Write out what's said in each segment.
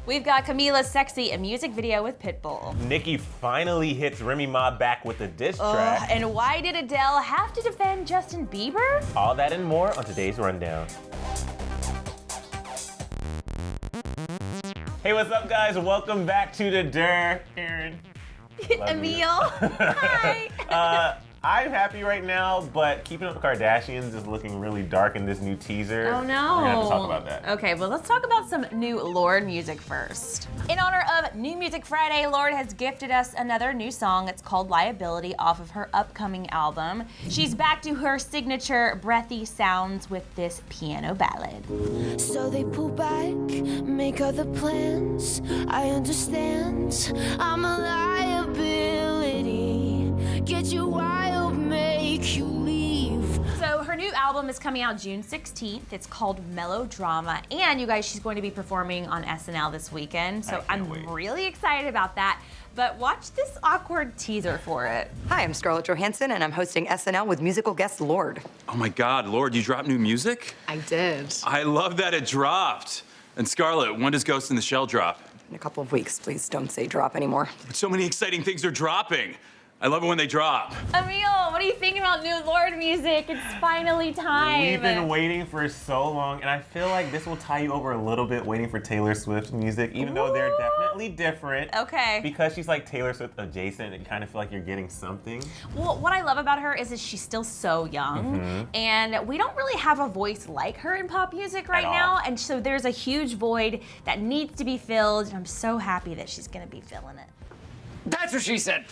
We've got Camila's sexy music video with Pitbull. Nicki finally hits Remy Ma back with a diss track. And why did Adele have to defend Justin Bieber? All that and more on today's Rundown. Hey, what's up, guys? Welcome back to the DIR. Aaron. Emil. Hi. I'm happy right now, but Keeping Up with Kardashians is looking really dark in this new teaser. Oh no. We're gonna have to talk about that. Okay, well let's talk about some new Lorde music first. In honor of New Music Friday, Lorde has gifted us another new song. It's called Liability off of her upcoming album. She's back to her signature breathy sounds with this piano ballad. So they pull back, make other plans. I understand, I'm a liability. Get you wild, make you leave. So her new album is coming out June 16th. It's called Melodrama. And you guys, she's going to be performing on SNL this weekend. So I'm really excited about that. But watch this awkward teaser for it. Hi, I'm Scarlett Johansson, and I'm hosting SNL with musical guest Lorde. Oh my God, Lorde, you dropped new music? I did. I love that it dropped. And Scarlett, when does Ghost in the Shell drop? In a couple of weeks. Please don't say drop anymore. But so many exciting things are dropping. I love it when they drop. Emil, what do you think about new Lorde music? It's finally time. We've been waiting for so long, and I feel like this will tie you over a little bit waiting for Taylor Swift music, even though they're definitely different. Okay. Because she's like Taylor Swift adjacent, you kind of feel like you're getting something. Well, what I love about her is that she's still so young, and we don't really have a voice like her in pop music right now, and so there's a huge void that needs to be filled, and I'm so happy that she's gonna be filling it. That's what she said.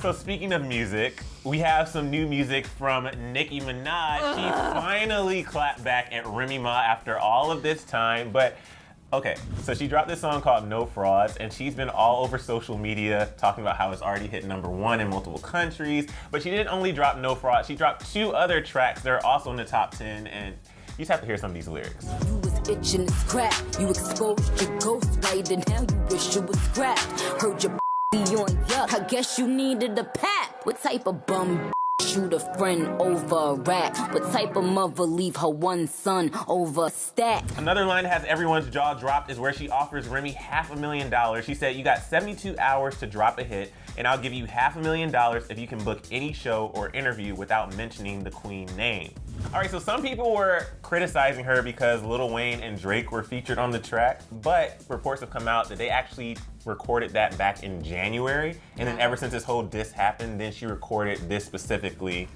So speaking of music, we have some new music from Nicki Minaj. She finally clapped back at Remy Ma after all of this time, but okay, so she dropped this song called No Frauds, and she's been all over social media talking about how it's already hit #1 in multiple countries, but she didn't only drop No Frauds, she dropped 2 other tracks that are also in the top 10, and you just have to hear some of these lyrics. You was itching to scrap, you exposed your ghostlight, and now you wish it was scrapped. Heard your on yuck, I guess you needed a pap. What type of bum shoot a friend over a rap? What type of mother leave her one son over a stack? Another line that has everyone's jaw dropped is where she offers Remy $500,000. She said, you got 72 hours to drop a hit, and I'll give you $500,000 if you can book any show or interview without mentioning the Queen name. All right, so some people were criticizing her because Lil Wayne and Drake were featured on the track, but reports have come out that they actually recorded that back in January, and then ever since this whole diss happened, then she recorded this specifically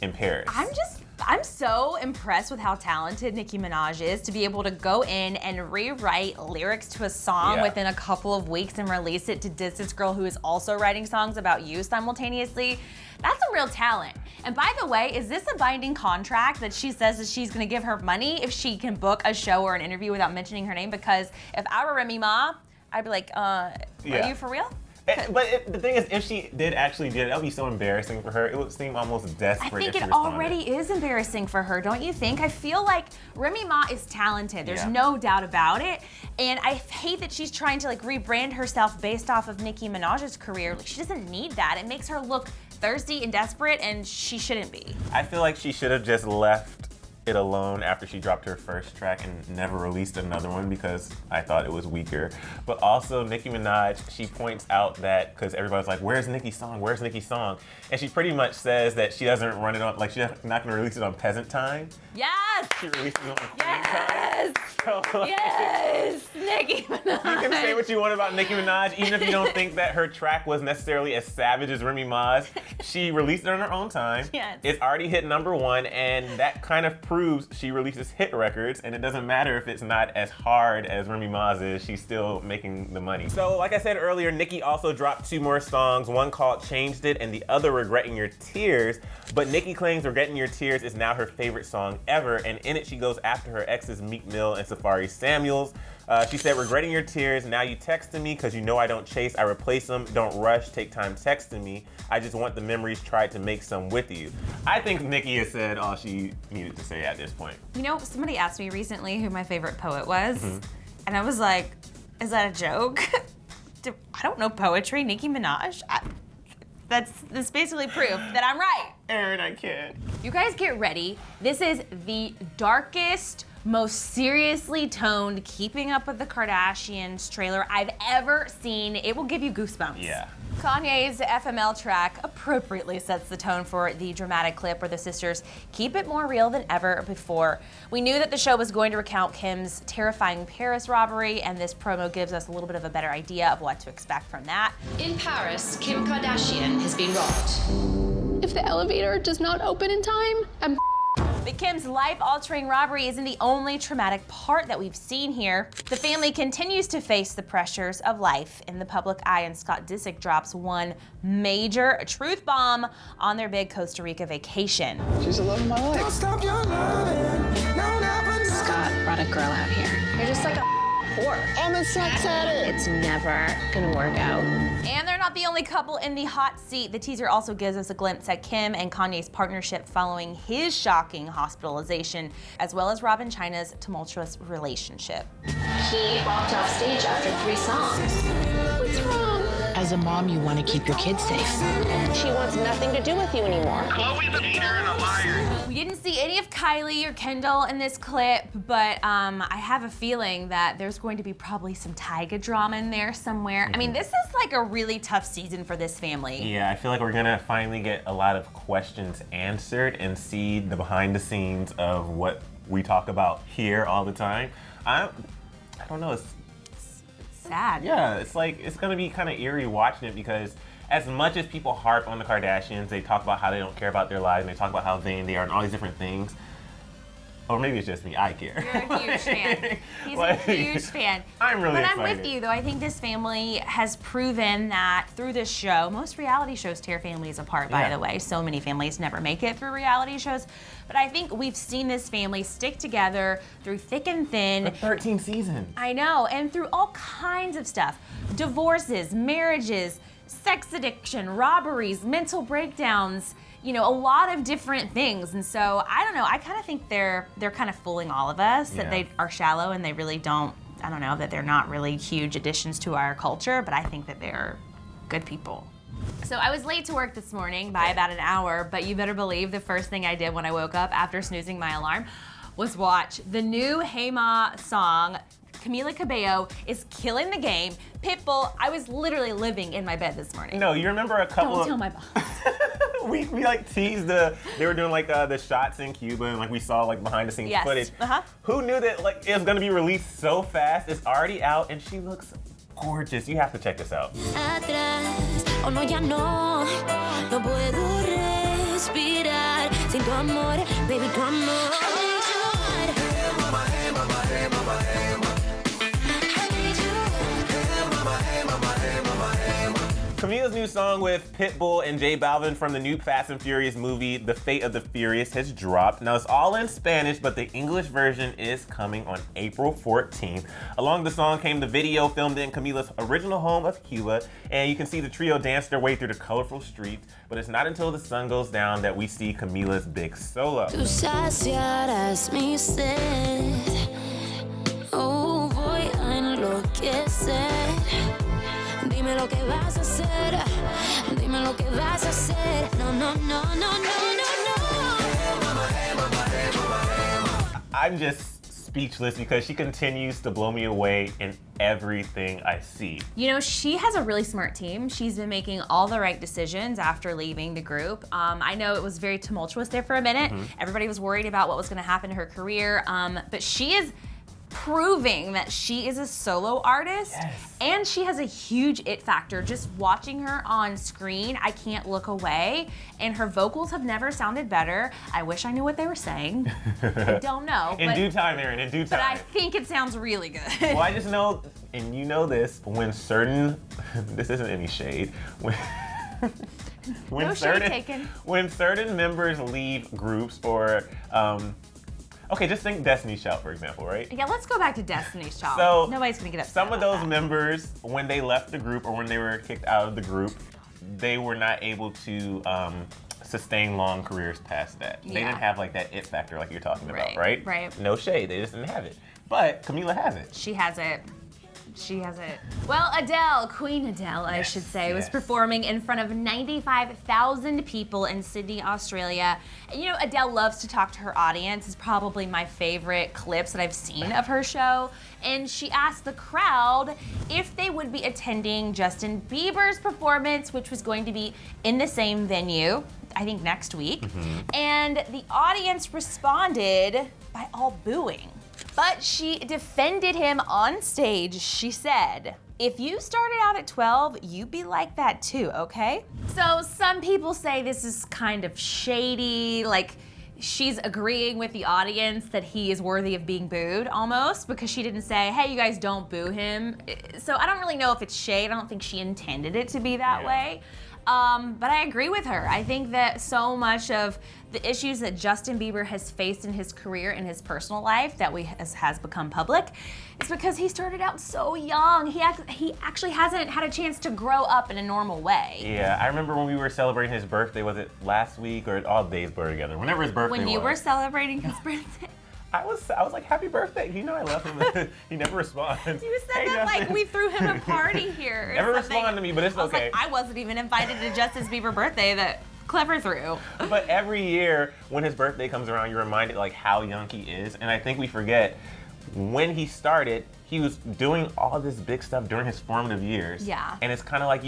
in Paris. I'm so impressed with how talented Nicki Minaj is to be able to go in and rewrite lyrics to a song within a couple of weeks and release it to diss this girl who is also writing songs about you simultaneously. That's a real talent. And by the way, is this a binding contract that she says that she's gonna give her money if she can book a show or an interview without mentioning her name? Because if I were Remy Ma, I'd be like, are you for real? The thing is, if she did actually do it, that would be so embarrassing for her. It would seem almost desperate. I think if she it already is embarrassing for her, don't you think? I feel like Remy Ma is talented. There's no doubt about it. And I hate that she's trying to like rebrand herself based off of Nicki Minaj's career. Like, she doesn't need that. It makes her look thirsty and desperate, and she shouldn't be. I feel like she should have just left it alone after she dropped her first track and never released another one because I thought it was weaker. But also Nicki Minaj, she points out that, because everybody's like, where's Nicki's song? Where's Nicki's song? And she pretty much says that she doesn't run it on, like she's not gonna release it on peasant time. Yes! She releases it on Queen time. So, like, Yes! Nicki Minaj! You can say what you want about Nicki Minaj, even if you don't think that her track was necessarily as savage as Remy Ma's. She released it on her own time. Yes. It's already hit #1, and that kind of proves she releases hit records, and it doesn't matter if it's not as hard as Remy Ma's is, she's still making the money. So, like I said earlier, Nicki also dropped 2 more songs, one called Changed It and the other Regretting Your Tears, but Nicki claims Regretting Your Tears is now her favorite song ever, and in it she goes after her exes Meek Mill and Safari Samuels. She said, regretting your tears, now you texting me because you know I don't chase, I replace them, don't rush, take time texting me. I just want the memories, tried to make some with you. I think Nicki has said all she needed to say at this point. You know, somebody asked me recently who my favorite poet was, and I was like, is that a joke? I don't know poetry, Nicki Minaj. That's basically proof that I'm right. Aaron, I can't. You guys get ready. This is the darkest, most seriously toned Keeping Up with the Kardashians trailer I've ever seen. It will give you goosebumps. Yeah. Kanye's FML track appropriately sets the tone for the dramatic clip where the sisters keep it more real than ever before. We knew that the show was going to recount Kim's terrifying Paris robbery, and this promo gives us a little bit of a better idea of what to expect from that. In Paris, Kim Kardashian has been robbed. If the elevator does not open in time, I'm But Kim's life-altering robbery isn't the only traumatic part that we've seen here. The family continues to face the pressures of life in the public eye, and Scott Disick drops one major truth bomb on their big Costa Rica vacation. She's the love of my life. Don't stop your loving. Scott brought a girl out here. You're just like a whore. I'm a sex addict. It's never gonna work out. And they're not the only couple in the hot seat. The teaser also gives us a glimpse at Kim and Kanye's partnership following his shocking hospitalization, as well as Rob and China's tumultuous relationship. He walked off stage after 3 songs. What's wrong? As a mom, you want to keep your kids safe. She wants nothing to do with you anymore. Chloe's a cheater and a liar. We didn't see any of Kylie or Kendall in this clip, but I have a feeling that there's going to be probably some Tyga drama in there somewhere. I mean, this is like a really tough season for this family. Yeah, I feel like we're gonna finally get a lot of questions answered and see the behind the scenes of what we talk about here all the time. I don't know, it's Sad. yeah, it's like, it's gonna be kind of eerie watching it because as much as people harp on the Kardashians, they talk about how they don't care about their lives and they talk about how vain they are and all these different things. Or maybe it's just me, I care. You're a huge fan. He's Like, a huge fan. I'm really But excited. I'm with you, though. I think this family has proven that through this show, most reality shows tear families apart, by Yeah. the way. So many families never make it through reality shows. But I think we've seen this family stick together through thick and thin. For 13 seasons. I know, and through all kinds of stuff. Divorces, marriages, sex addiction, robberies, mental breakdowns, you know, a lot of different things. And so, I don't know, I kind of think they're kind of fooling all of us, that Yeah. they are shallow and they really don't, I don't know, that they're not really huge additions to our culture, but I think that they're good people. So I was late to work this morning by about an hour, but you better believe the first thing I did when I woke up after snoozing my alarm was watch the new Hey Ma song. Camila Cabello is killing the game. Pitbull, I was literally living in my bed this morning. No, you remember a couple Don't of... tell my boss. we like teased they were doing like the shots in Cuba and like we saw like behind the scenes Yes. footage. Uh-huh. Who knew that like it was gonna be released so fast? It's already out and she looks gorgeous. You have to check this out. Atrás, oh no, ya no, no puedo respirar sin tu amor, baby, tu amor. Camila's new song with Pitbull and J Balvin from the new Fast and Furious movie, The Fate of the Furious, has dropped. Now, it's all in Spanish, but the English version is coming on April 14th. Along the song came the video filmed in Camila's original home of Cuba, and you can see the trio dance their way through the colorful streets, but it's not until the sun goes down that we see Camila's big solo. Tú saciarás mi sed. Oh, voy a enloquecer. Dime lo que vas a hacer. Dime lo que vas a hacer. No, no, no, no, no, no, no. I'm just speechless because she continues to blow me away in everything I see. You know, she has a really smart team. She's been making all the right decisions after leaving the group. I know it was very tumultuous there for a minute. Everybody was worried about what was going to happen to her career, but she is proving that she is a solo artist. Yes. And she has a huge it factor. Just watching her on screen, I can't look away. And her vocals have never sounded better. I wish I knew what they were saying. I don't know. In due time, Erin, in due time. But I think it sounds really good. Well, I just know, and you know this, when certain, this isn't any shade, when No shade taken. When certain members leave groups or, okay, just think Destiny's Child, for example, right? Yeah, let's go back to Destiny's Child. So Nobody's gonna get upset some of about those that. members, when they left the group or when they were kicked out of the group, they were not able to sustain long careers past that. They Yeah. didn't have like that it factor like you're talking about, Right, right? right. No shade, they just didn't have it. But Camila has it. She has it. She has it. Well, Adele, Queen Adele, I should say, was performing in front of 95,000 people in Sydney, Australia. And you know, Adele loves to talk to her audience. It's probably my favorite clips that I've seen of her show. And she asked the crowd if they would be attending Justin Bieber's performance, which was going to be in the same venue, I think next week. And the audience responded by all booing. But she defended him on stage. She said, if you started out at 12, you'd be like that too, okay? So some people say this is kind of shady, like she's agreeing with the audience that he is worthy of being booed almost, because she didn't say, hey, you guys don't boo him. So I don't really know if it's shade. I don't think she intended it to be that way. But I agree with her. I think that so much of the issues that Justin Bieber has faced in his career and his personal life that has become public is because he started out so young. He actually hasn't had a chance to grow up in a normal way. Yeah, I remember when we were celebrating his birthday, was it last week or all days blur together? Whenever his birthday was. When you were celebrating his birthday. I was like, happy birthday. You know I love him. He never responds. You said that like we threw him a party here. Never responded to me, but it's okay. I wasn't even invited to Justin Bieber's birthday that Clevver threw. But every year when his birthday comes around, you're reminded like how young he is. And I think we forget when he started, he was doing all this big stuff during his formative years. Yeah. And it's kind of like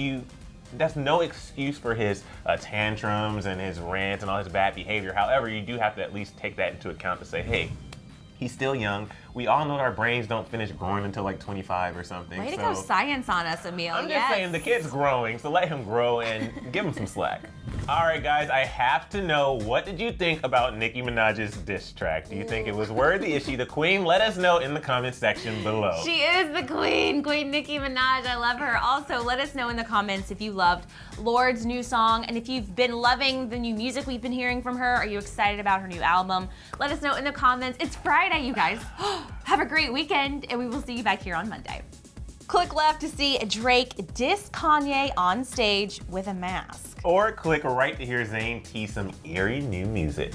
that's no excuse for his tantrums and his rants and all his bad behavior. However, you do have to at least take that into account to say, hey, he's still young. We all know our brains don't finish growing until like 25 or something. Way to go science on us, Emil. I'm just saying the kid's growing, so let him grow and give him some slack. All right, guys, I have to know, what did you think about Nicki Minaj's diss track? Do you think it was worthy? Is she the queen? Let us know in the comment section below. She is the queen, Queen Nicki Minaj. I love her. Also, let us know in the comments if you loved Lord's new song, and if you've been loving the new music we've been hearing from her. Are you excited about her new album? Let us know in the comments. It's Friday, you guys. Have a great weekend, and we will see you back here on Monday. Click left to see Drake diss Kanye on stage with a mask. Or click right to hear Zayn tease some eerie new music.